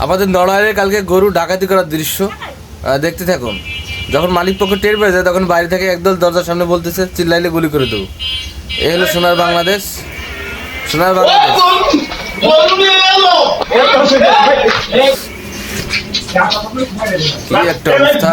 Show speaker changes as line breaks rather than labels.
আমাদের নড়াইলে কালকে গরু ডাকাতি করার দৃশ্য দেখতে থাকুন। যখন মালিক পক্ষ টের পেয়ে যায় তখন বাইরে থেকে একদল দরজার সামনে বলতেছে চিল্লাইলে গুলি করে দেবো। এই হলো সোনার বাংলাদেশ, সোনার বাংলাদেশ। কি একটা অবস্থা!